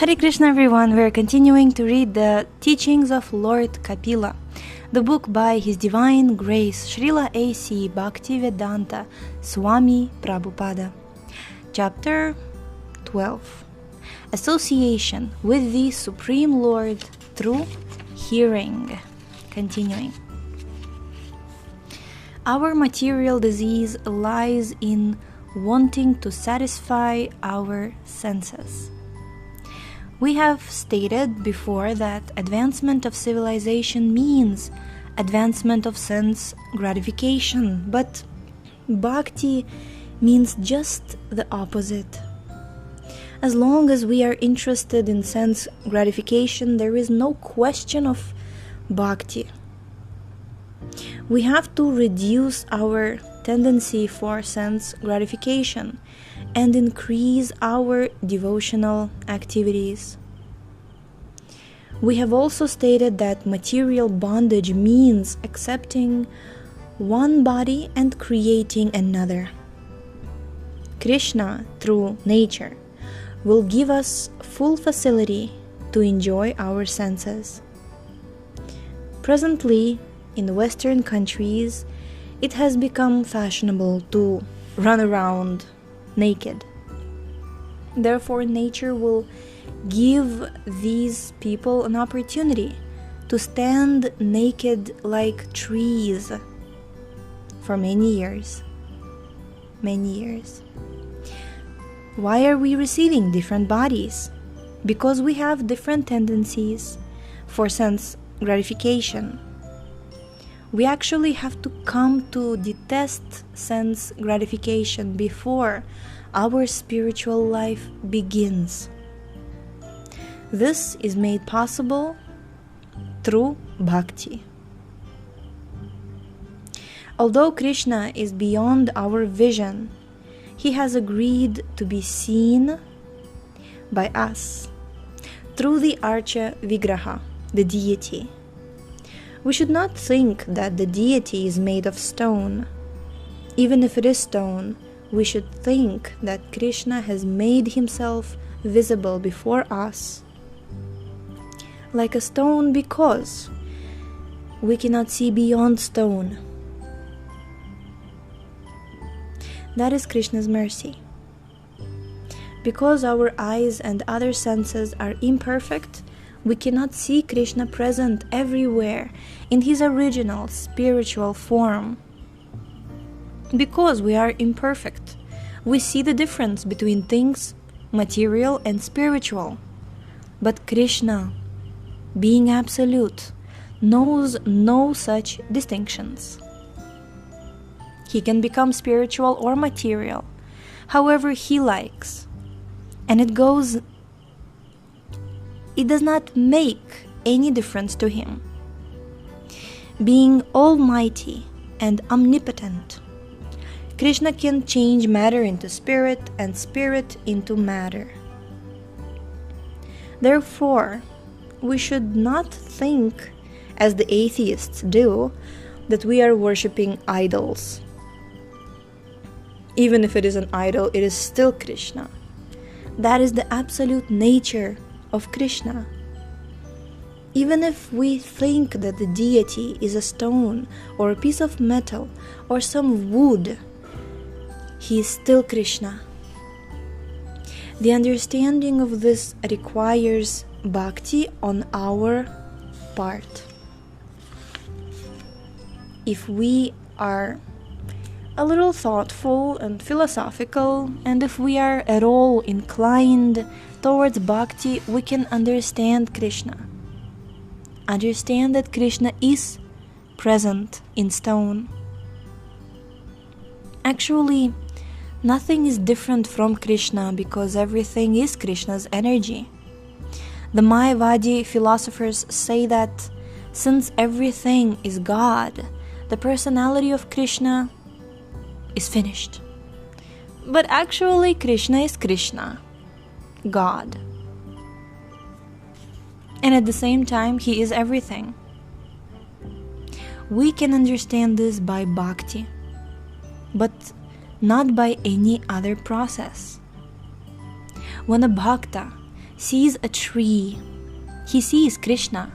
Hare Krishna everyone, we are continuing to read the Teachings of Lord Kapila, the book by His Divine Grace Srila A.C. Bhaktivedanta Swami Prabhupada. Chapter 12. Association with the Supreme Lord through hearing. Continuing. Our material disease lies in wanting to satisfy our senses. We have stated before that advancement of civilization means advancement of sense gratification, but bhakti means just the opposite. As long as we are interested in sense gratification, there is no question of bhakti. We have to reduce our tendency for sense gratification and increase our devotional activities. We have also stated that material bondage means accepting one body and creating another. Krishna, through nature, will give us full facility to enjoy our senses. Presently, in Western countries, it has become fashionable to run around naked. Therefore, nature will give these people an opportunity to stand naked like trees for many years. Why are we receiving different bodies? Because we have different tendencies for sense gratification. We actually have to come to detest sense gratification before our spiritual life begins. This is made possible through bhakti. Although Krishna is beyond our vision, He has agreed to be seen by us through the Archa Vigraha, the deity. We should not think that the deity is made of stone. Even if it is stone, we should think that Krishna has made himself visible before us like a stone because we cannot see beyond stone. That is Krishna's mercy. Because our eyes and other senses are imperfect, we cannot see Krishna present everywhere in His original spiritual form. Because we are imperfect, we see the difference between things material and spiritual. But Krishna, being absolute, knows no such distinctions. He can become spiritual or material, however He likes, and it does not make any difference to Him. Being almighty and omnipotent, Krishna can change matter into spirit and spirit into matter. Therefore, we should not think, as the atheists do, that we are worshipping idols. Even if it is an idol, it is still Krishna. That is the absolute nature of Krishna. Even if we think that the deity is a stone or a piece of metal or some wood, He is still Krishna. The understanding of this requires bhakti on our part. If we are a little thoughtful and philosophical, and if we are at all inclined towards bhakti, we can understand Krishna. Understand that Krishna is present in stone. Actually, nothing is different from Krishna because everything is Krishna's energy. The Mayavadi philosophers say that since everything is God, the personality of Krishna is finished. But actually, Krishna is Krishna, God. And at the same time, He is everything. We can understand this by bhakti, but not by any other process. When a bhakta sees a tree, he sees Krishna.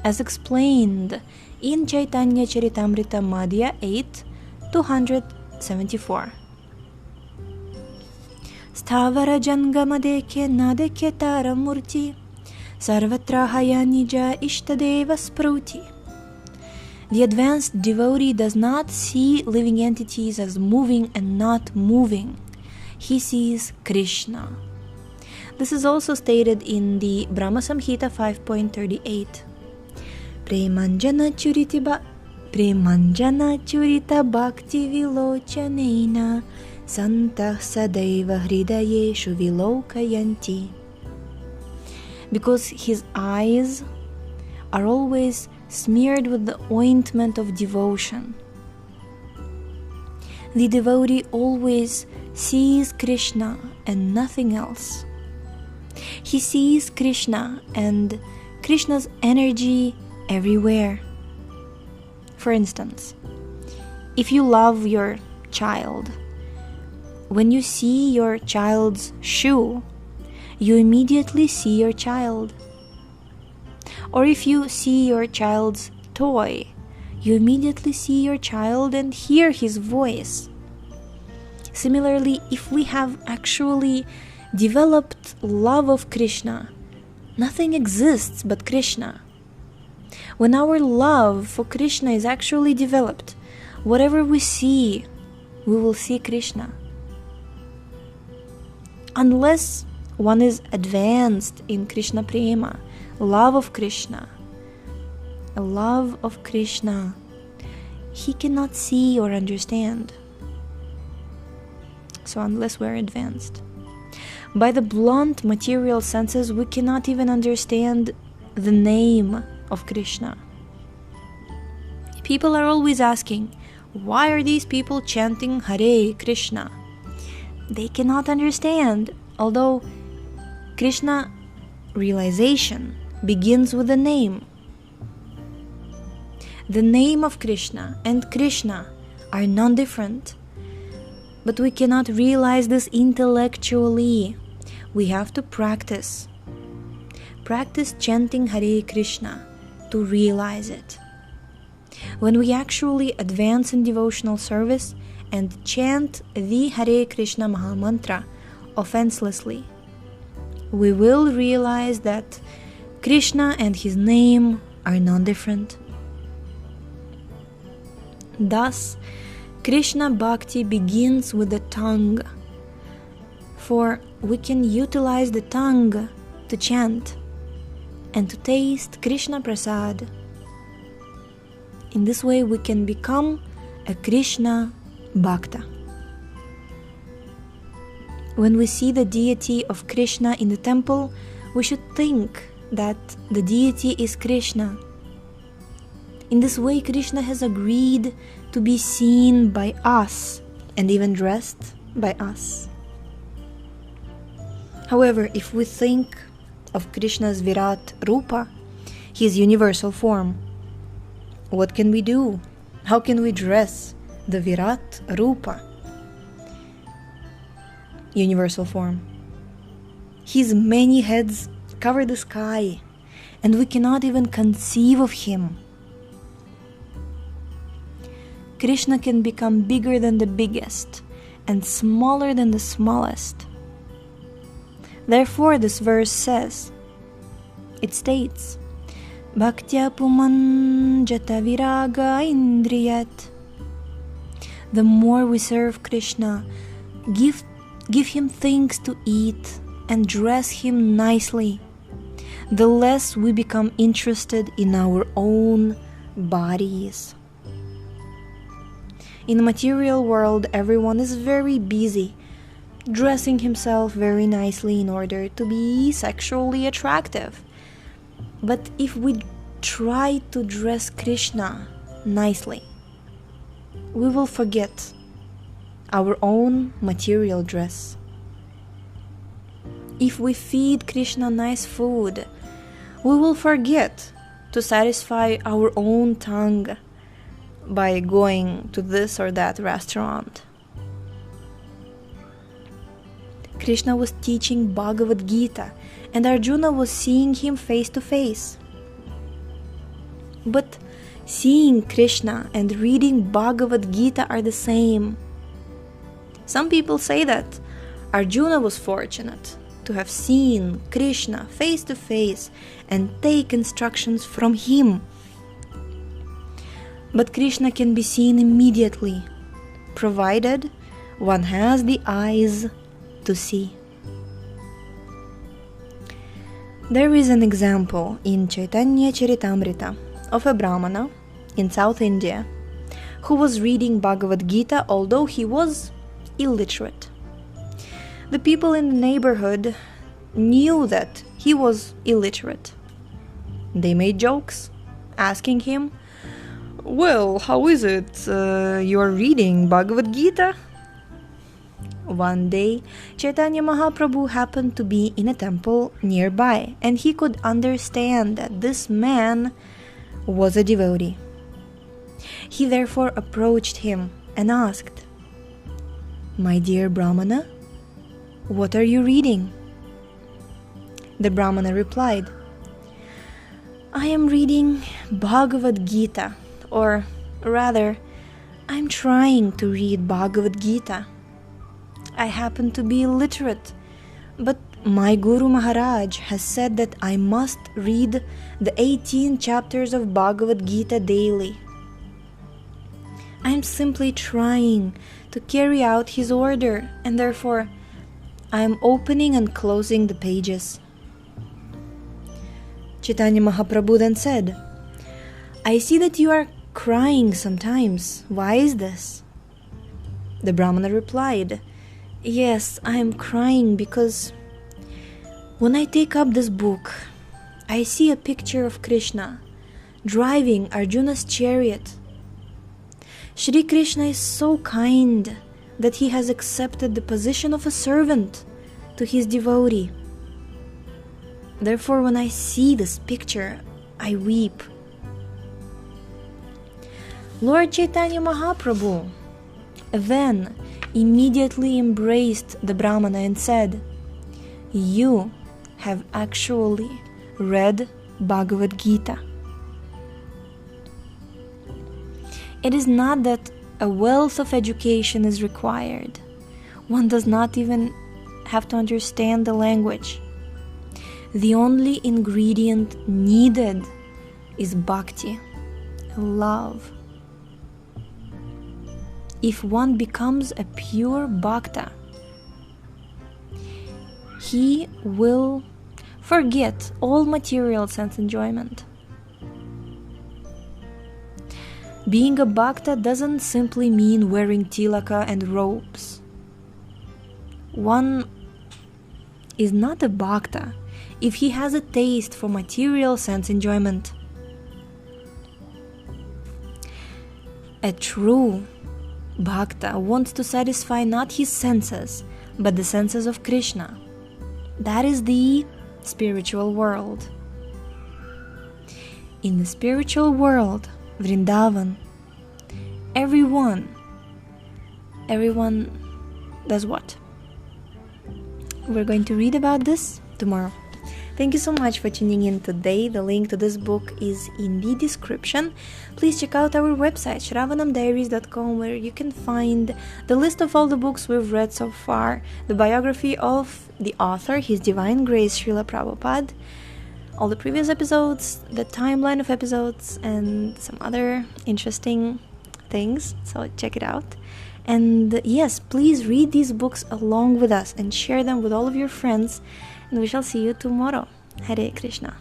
As explained in Caitanya Charitamrita Madhya 8, 274. Stavara jangama dekhe na dekhe tara murti, sarvatra haya nija ishtadeva spruti. The advanced devotee does not see living entities as moving and not moving. He sees Krishna. This is also stated in the Brahma Samhita 5.38. Premanjana churita bhakti vilochanena santah sadaiva hridayeshu vilokayanti. Because his eyes are always smeared with the ointment of devotion. The devotee always sees Krishna and nothing else. He sees Krishna and Krishna's energy everywhere. For instance, if you love your child, when you see your child's shoe, you immediately see your child. Or if you see your child's toy, you immediately see your child and hear his voice. Similarly, if we have actually developed love of Krishna, nothing exists but Krishna. When our love for Krishna is actually developed, whatever we see, we will see Krishna. Unless one is advanced in Krishna Prema, love of Krishna, he cannot see or understand. So unless we're advanced. By the blunt material senses, we cannot even understand the name of Krishna. People are always asking, why are these people chanting Hare Krishna? They cannot understand, although Krishna realization begins with the name. The name of Krishna and Krishna are non-different, but we cannot realize this intellectually. We have to practice chanting Hare Krishna to realize it. When we actually advance in devotional service and chant the Hare Krishna Mahamantra offenselessly, we will realize that Krishna and his name are non-different. Thus, Krishna Bhakti begins with the tongue, for we can utilize the tongue to chant and to taste Krishna Prasad. In this way, we can become a Krishna Bhakta. When we see the deity of Krishna in the temple, we should think that the deity is Krishna. In this way, Krishna has agreed to be seen by us and even dressed by us. However, if we think of Krishna's Virat Rupa, his universal form, what can we do? How can we dress the Virat Rupa, universal form? His many heads cover the sky, and we cannot even conceive of him. Krishna can become bigger than the biggest and smaller than the smallest. Therefore, this verse says, it states, Bhaktya puman jata viraga indriyat. The more we serve Krishna, give him things to eat and dress him nicely, the less we become interested in our own bodies. In the material world, everyone is very busy, dressing himself very nicely in order to be sexually attractive. But if we try to dress Krishna nicely, we will forget our own material dress. If we feed Krishna nice food, we will forget to satisfy our own tongue by going to this or that restaurant. Krishna was teaching Bhagavad Gita and Arjuna was seeing him face to face. But seeing Krishna and reading Bhagavad Gita are the same. Some people say that Arjuna was fortunate to have seen Krishna face to face and take instructions from him. But Krishna can be seen immediately, provided one has the eyes to see. There is an example in Caitanya Charitamrita of a Brahmana in South India who was reading Bhagavad Gita although he was illiterate. The people in the neighborhood knew that he was illiterate. They made jokes, asking him, "Well, how is it you are reading Bhagavad Gita?" One day, Chaitanya Mahaprabhu happened to be in a temple nearby, and he could understand that this man was a devotee. He therefore approached him and asked, "My dear Brahmana, what are you reading?" The Brahmana replied, "I am reading Bhagavad Gita, or rather, I'm trying to read Bhagavad Gita. I happen to be illiterate, but my Guru Maharaj has said that I must read the 18 chapters of Bhagavad Gita daily. I'm simply trying to carry out his order, and therefore I am opening and closing the pages." Chaitanya Mahaprabhu then said, "I see that you are crying sometimes. Why is this?" The Brahmana replied, "Yes, I am crying because when I take up this book, I see a picture of Krishna driving Arjuna's chariot. Shri Krishna is so kind that he has accepted the position of a servant to his devotee. Therefore, when I see this picture, I weep." Lord Chaitanya Mahaprabhu then immediately embraced the Brahmana and said, "You have actually read Bhagavad Gita. It is not that a wealth of education is required. One does not even have to understand the language. The only ingredient needed is bhakti, love. If one becomes a pure bhakta, he will forget all material sense enjoyment. Being a bhakta doesn't simply mean wearing tilaka and robes. One is not a bhakta if he has a taste for material sense enjoyment. A true Bhakta wants to satisfy not his senses, but the senses of Krishna. That is the spiritual world. In the spiritual world, Vrindavan, everyone does what? We're going to read about this tomorrow. Thank you so much for tuning in today. The link to this book is in the description. Please check out our website, shravanamdiaries.com, where you can find the list of all the books we've read so far, the biography of the author, His Divine Grace Srila Prabhupada, all the previous episodes, the timeline of episodes, and some other interesting things. So check it out. And yes, please read these books along with us and share them with all of your friends. And we shall see you tomorrow. Hare Krishna.